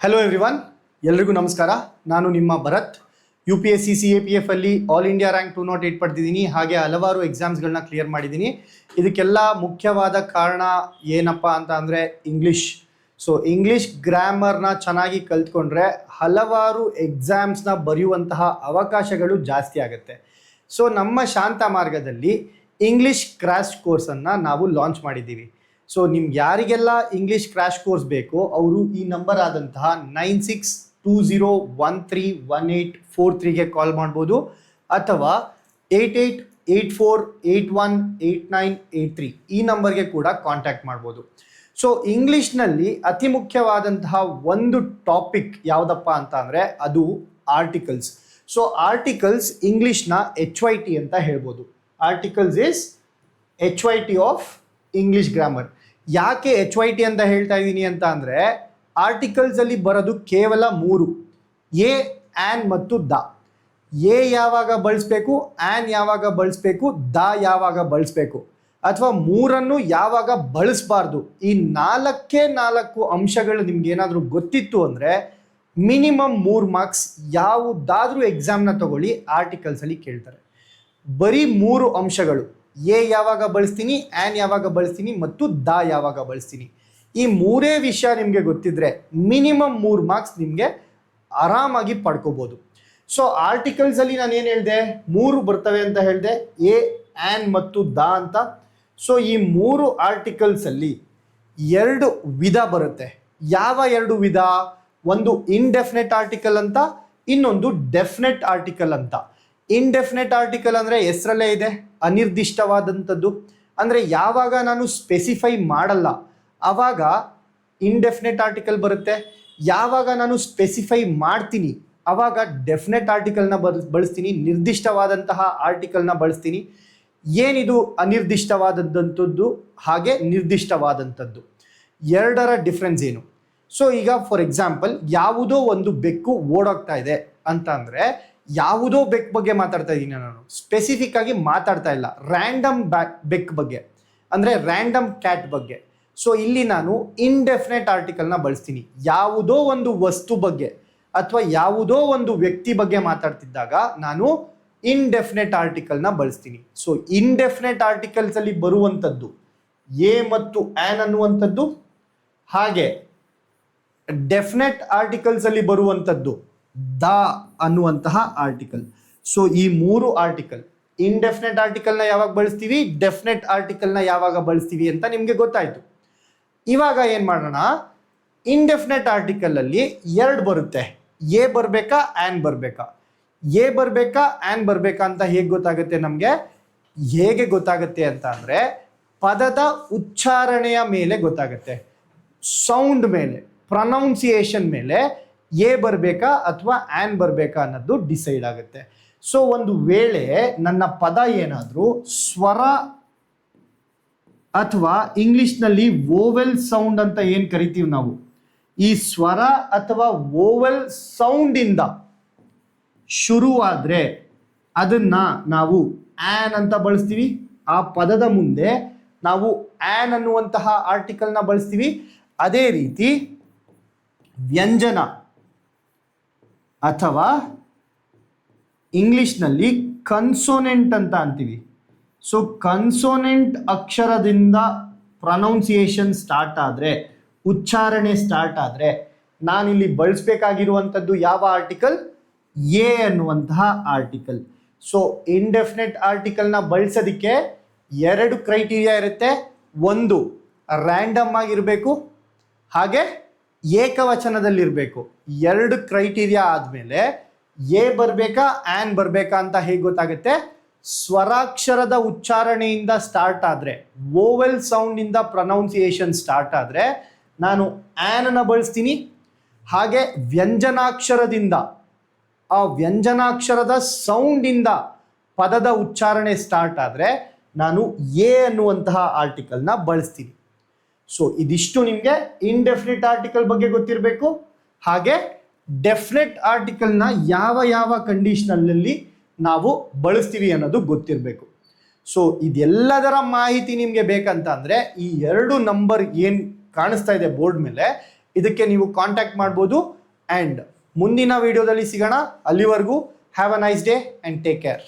Hello everyone, ಎಲ್ರಿಗೂ ನಮಸ್ಕಾರ. ನಾನು ನಿಮ್ಮ ಭರತ್. UPSC CAPF ಅಲ್ಲಿ ಆಲ್ ಇಂಡಿಯಾ ರ್ಯಾಂಕ್ 208 ಪಡೆದಿದ್ದೀನಿ. ಹಾಗೆ ಹಲವಾರು ಎಕ್ಸಾಮ್ಸ್ಗಳನ್ನ ಕ್ಲಿಯರ್ ಮಾಡಿದ್ದೀನಿ. ಇದಕ್ಕೆಲ್ಲ ಮುಖ್ಯವಾದ ಕಾರಣ ಏನಪ್ಪ ಅಂತ ಅಂದರೆ ಇಂಗ್ಲೀಷ್. ಸೊ ಇಂಗ್ಲೀಷ್ ಗ್ರಾಮರ್ನ ಚೆನ್ನಾಗಿ ಕಲ್ತ್ಕೊಂಡ್ರೆ ಹಲವಾರು ಎಕ್ಸಾಮ್ಸ್ನ ಬರೆಯುವಂತಹ ಅವಕಾಶಗಳು ಜಾಸ್ತಿ ಆಗುತ್ತೆ. ಸೊ ನಮ್ಮ ಶಾಂತ ಮಾರ್ಗದಲ್ಲಿ ಇಂಗ್ಲೀಷ್ ಕ್ರ್ಯಾಶ್ ಕೋರ್ಸನ್ನು ನಾವು ಲಾಂಚ್ ಮಾಡಿದ್ದೀವಿ. ಸೊ ನಿಮ್ಗೆ ಯಾರಿಗೆಲ್ಲ ಇಂಗ್ಲೀಷ್ ಕ್ರ್ಯಾಶ್ ಕೋರ್ಸ್ ಬೇಕೋ ಅವರು ಈ ನಂಬರ್ ಆದಂತಹ 9620131843ಗೆ ಕಾಲ್ ಮಾಡ್ಬೋದು, ಅಥವಾ 8884818983 ಈ ನಂಬರ್ಗೆ ಕೂಡ ಕಾಂಟ್ಯಾಕ್ಟ್ ಮಾಡ್ಬೋದು. ಸೊ ಇಂಗ್ಲೀಷ್ನಲ್ಲಿ ಅತಿ ಮುಖ್ಯವಾದಂತಹ ಒಂದು ಟಾಪಿಕ್ ಯಾವುದಪ್ಪ ಅಂತ ಅಂದರೆ ಅದು ಆರ್ಟಿಕಲ್ಸ್. ಸೊ ಆರ್ಟಿಕಲ್ಸ್ ಇಂಗ್ಲೀಷ್ನ HYT ಅಂತ ಹೇಳ್ಬೋದು. Articles is HYT of English grammar. ಯಾಕೆ HYT ಅಂತ ಹೇಳ್ತಾ ಇದ್ದೀನಿ ಅಂತ ಅಂದರೆ ಆರ್ಟಿಕಲ್ಸಲ್ಲಿ ಬರೋದು ಕೇವಲ 3: ಎ, ಆ್ಯನ್ ಮತ್ತು ದ. ಎ ಯಾವಾಗ ಬಳಸಬೇಕು, ಆ್ಯನ್ ಯಾವಾಗ ಬಳಸಬೇಕು, ದ ಯಾವಾಗ ಬಳಸಬೇಕು, ಅಥವಾ ಮೂರನ್ನು ಯಾವಾಗ ಬಳಸಬಾರ್ದು. ಈ 4 ಅಂಶಗಳು ನಿಮ್ಗೆ ಏನಾದರೂ ಗೊತ್ತಿತ್ತು ಅಂದರೆ ಮಿನಿಮಮ್ 3 ಮಾರ್ಕ್ಸ್ ಯಾವುದಾದ್ರೂ ಎಕ್ಸಾಮ್ನ ತಗೊಳ್ಳಿ ಆರ್ಟಿಕಲ್ಸಲ್ಲಿ ಕೇಳ್ತಾರೆ. ಬರೀ 3 ಅಂಶಗಳು: ಎ ಯಾವಾಗ ಬಳಸ್ತೀನಿ, ಆ್ಯನ್ ಯಾವಾಗ ಬಳಸ್ತೀನಿ ಮತ್ತು ದ ಯಾವಾಗ ಬಳಸ್ತೀನಿ. ಈ 3 ವಿಷಯ ನಿಮಗೆ ಗೊತ್ತಿದ್ರೆ ಮಿನಿಮಮ್ 3 ಮಾರ್ಕ್ಸ್ ನಿಮಗೆ ಆರಾಮಾಗಿ ಪಡ್ಕೋಬೋದು. ಸೊ ಆರ್ಟಿಕಲ್ಸಲ್ಲಿ ನಾನು ಏನು ಹೇಳಿದೆ, 3 ಬರ್ತವೆ ಅಂತ ಹೇಳಿದೆ, ಎ, ಆ್ಯನ್ ಮತ್ತು ದ ಅಂತ. ಸೊ ಈ 3 ಆರ್ಟಿಕಲ್ಸಲ್ಲಿ 2 ವಿಧ ಬರುತ್ತೆ. ಯಾವ 2 ವಿಧ? ಒಂದು ಇನ್ಡೆಫಿನೆಟ್ ಆರ್ಟಿಕಲ್ ಅಂತ, ಇನ್ನೊಂದು ಡೆಫಿನೆಟ್ ಆರ್ಟಿಕಲ್ ಅಂತ. ಇನ್ಡೆಫಿನೆಟ್ ಆರ್ಟಿಕಲ್ ಅಂದರೆ ಹೆಸರಲ್ಲೇ ಇದೆ, ಅನಿರ್ದಿಷ್ಟವಾದಂಥದ್ದು. ಅಂದರೆ ಯಾವಾಗ ನಾನು ಸ್ಪೆಸಿಫೈ ಮಾಡಲ್ಲ ಆವಾಗ ಇನ್ಡೆಫಿನೆಟ್ ಆರ್ಟಿಕಲ್ ಬರುತ್ತೆ. ಯಾವಾಗ ನಾನು ಸ್ಪೆಸಿಫೈ ಮಾಡ್ತೀನಿ ಆವಾಗ ಡೆಫಿನೆಟ್ ಆರ್ಟಿಕಲ್ನ ಬಳಸ್ತೀನಿ, ನಿರ್ದಿಷ್ಟವಾದಂತಹ ಆರ್ಟಿಕಲ್ನ ಬಳಸ್ತೀನಿ. ಏನಿದು ಅನಿರ್ದಿಷ್ಟವಾದಂಥದ್ದು ಹಾಗೆ ನಿರ್ದಿಷ್ಟವಾದಂಥದ್ದು, ಎರಡರ ಡಿಫ್ರೆನ್ಸ್ ಏನು? ಸೊ ಈಗ ಫಾರ್ ಎಕ್ಸಾಂಪಲ್ ಯಾವುದೋ ಒಂದು ಬೆಕ್ಕು ಓಡೋಗ್ತಾ ಇದೆ ಅಂತ ಅಂದರೆ ಯಾವುದೋ ಬೆಕ್ ಬಗ್ಗೆ ಮಾತಾಡ್ತಾ ಇದ್ದೀನಿ ನಾನು, ಸ್ಪೆಸಿಫಿಕ್ ಆಗಿ ಮಾತಾಡ್ತಾ ಇಲ್ಲ. ರ್ಯಾಂಡಮ್ ಬೆಕ್ ಬಗ್ಗೆ ಅಂದರೆ ರ್ಯಾಂಡಮ್ ಕ್ಯಾಟ್ ಬಗ್ಗೆ. ಸೊ ಇಲ್ಲಿ ನಾನು ಇನ್ಡೆಫಿನೆಟ್ ಆರ್ಟಿಕಲ್ನ ಬಳಸ್ತೀನಿ. ಯಾವುದೋ ಒಂದು ವಸ್ತು ಬಗ್ಗೆ ಅಥವಾ ಯಾವುದೋ ಒಂದು ವ್ಯಕ್ತಿ ಬಗ್ಗೆ ಮಾತಾಡ್ತಿದ್ದಾಗ ನಾನು ಇನ್ಡೆಫಿನೆಟ್ ಆರ್ಟಿಕಲ್ನ ಬಳಸ್ತೀನಿ. ಸೊ ಇನ್ಡೆಫಿನೆಟ್ ಆರ್ಟಿಕಲ್ಸಲ್ಲಿ ಬರುವಂಥದ್ದು ಎ ಮತ್ತು ಆ್ಯನ್ ಅನ್ನುವಂಥದ್ದು, ಹಾಗೆ ಡೆಫಿನೆಟ್ ಆರ್ಟಿಕಲ್ಸಲ್ಲಿ ಬರುವಂಥದ್ದು ದ ಅನ್ನುವಂತಹ ಆರ್ಟಿಕಲ್. ಸೊ ಈ 3 ಆರ್ಟಿಕಲ್, ಇನ್ಡೆಫಿನೆಟ್ ಆರ್ಟಿಕಲ್ನ ಯಾವಾಗ ಬಳಸ್ತೀವಿ, ಡೆಫಿನೆಟ್ ಆರ್ಟಿಕಲ್ನ ಯಾವಾಗ ಬಳಸ್ತೀವಿ ಅಂತ ನಿಮಗೆ ಗೊತ್ತಾಯಿತು. ಇವಾಗ ಏನು ಮಾಡೋಣ, ಇನ್ಡೆಫಿನೆಟ್ ಆರ್ಟಿಕಲಲ್ಲಿ 2 ಬರುತ್ತೆ. ಎ ಬರಬೇಕಾ, ಆ್ಯನ್ ಬರಬೇಕಾ? ಎ ಬರಬೇಕಾ, ಆ್ಯನ್ ಬರಬೇಕಾ ಅಂತ ಹೇಗೆ ಗೊತ್ತಾಗುತ್ತೆ ನಮಗೆ? ಹೇಗೆ ಗೊತ್ತಾಗುತ್ತೆ ಅಂತ ಅಂದರೆ ಪದದ ಉಚ್ಚಾರಣೆಯ ಮೇಲೆ ಗೊತ್ತಾಗುತ್ತೆ, ಸೌಂಡ್ ಮೇಲೆ, ಪ್ರೊನೌನ್ಸಿಯೇಷನ್ ಮೇಲೆ ಎ ಬರಬೇಕಾ ಅಥವಾ ಆ್ಯನ್ ಬರಬೇಕಾ ಅನ್ನೋದು ಡಿಸೈಡ್ ಆಗುತ್ತೆ. ಸೊ ಒಂದು ವೇಳೆ ನನ್ನ ಪದ ಏನಾದರೂ ಸ್ವರ ಅಥವಾ ಇಂಗ್ಲಿಷ್ನಲ್ಲಿ ವೋವೆಲ್ ಸೌಂಡ್ ಅಂತ ಏನು ಕರಿತೀವಿ ನಾವು, ಈ ಸ್ವರ ಅಥವಾ ವೋವೆಲ್ ಸೌಂಡಿಂದ ಶುರುವಾದರೆ ಅದನ್ನು ನಾವು ಆ್ಯನ್ ಅಂತ ಬಳಸ್ತೀವಿ. ಆ ಪದದ ಮುಂದೆ ನಾವು ಆ್ಯನ್ ಅನ್ನುವಂತಹ ಆರ್ಟಿಕಲ್ನ ಬಳಸ್ತೀವಿ. ಅದೇ ರೀತಿ ವ್ಯಂಜನ ಅಥವಾ ಇಂಗ್ಲಿಷ್ನಲ್ಲಿ ಕನ್ಸೋನೆಂಟ್ ಅಂತ ಅಂತೀವಿ. ಸೊ ಕನ್ಸೋನೆಂಟ್ ಅಕ್ಷರದಿಂದ ಪ್ರೊನೌನ್ಸಿಯೇಷನ್ ಸ್ಟಾರ್ಟ್ ಆದರೆ, ಉಚ್ಚಾರಣೆ ಸ್ಟಾರ್ಟ್ ಆದರೆ ನಾನಿಲ್ಲಿ ಬಳಸಬೇಕಾಗಿರುವಂಥದ್ದು ಯಾವ ಆರ್ಟಿಕಲ್? ಎ ಅನ್ನುವಂತಹ ಆರ್ಟಿಕಲ್. ಸೊ ಇನ್ಡೆಫಿನೆಟ್ ಆರ್ಟಿಕಲ್ನ ಬಳಸೋದಕ್ಕೆ 2 ಕ್ರೈಟೀರಿಯಾ ಇರುತ್ತೆ. ಒಂದು ರ್ಯಾಂಡಮ್ ಆಗಿರಬೇಕು, ಹಾಗೆ ಏಕವಚನದಲ್ಲಿರಬೇಕು. 2 ಕ್ರೈಟೀರಿಯಾ ಆದಮೇಲೆ ಎ ಬರಬೇಕಾ, ಆ್ಯನ್ ಬರಬೇಕಾ ಅಂತ ಹೇಗೆ ಗೊತ್ತಾಗುತ್ತೆ? ಸ್ವರಾಕ್ಷರದ ಉಚ್ಚಾರಣೆಯಿಂದ ಸ್ಟಾರ್ಟ್ ಆದರೆ, ವೋವೆಲ್ ಸೌಂಡಿಂದ ಪ್ರೊನೌನ್ಸಿಯೇಷನ್ ಸ್ಟಾರ್ಟ್ ಆದರೆ ನಾನು ಆ್ಯನನ್ನು ಬಳಸ್ತೀನಿ. ಹಾಗೆ ವ್ಯಂಜನಾಕ್ಷರದಿಂದ, ಆ ವ್ಯಂಜನಾಕ್ಷರದ ಸೌಂಡಿಂದ ಪದದ ಉಚ್ಚಾರಣೆ ಸ್ಟಾರ್ಟ್ ಆದರೆ ನಾನು ಎ ಅನ್ನುವಂತಹ ಆರ್ಟಿಕಲ್ನ ಬಳಸ್ತೀನಿ. ಸೊ ಇದಿಷ್ಟು ನಿಮಗೆ ಇನ್ಡೆಫಿನೆಟ್ ಆರ್ಟಿಕಲ್ ಬಗ್ಗೆ ಗೊತ್ತಿರಬೇಕು. ಹಾಗೆ ಡೆಫಿನೆಟ್ ಆರ್ಟಿಕಲ್ನ ಯಾವ ಕಂಡೀಷನಲ್ಲಿ ನಾವು ಬಳಸ್ತೀವಿ ಅನ್ನೋದು ಗೊತ್ತಿರಬೇಕು. ಸೊ ಇದೆಲ್ಲದರ ಮಾಹಿತಿ ನಿಮಗೆ ಬೇಕಂತ ಅಂದರೆ ಈ 2 ನಂಬರ್ ಏನು ಕಾಣಿಸ್ತಾ ಇದೆ ಬೋರ್ಡ್ ಮೇಲೆ, ಇದಕ್ಕೆ ನೀವು ಕಾಂಟ್ಯಾಕ್ಟ್ ಮಾಡ್ಬೋದು. ಆ್ಯಂಡ್ ಮುಂದಿನ ವಿಡಿಯೋದಲ್ಲಿ ಸಿಗೋಣ. ಅಲ್ಲಿವರೆಗೂ have a nice day and take care.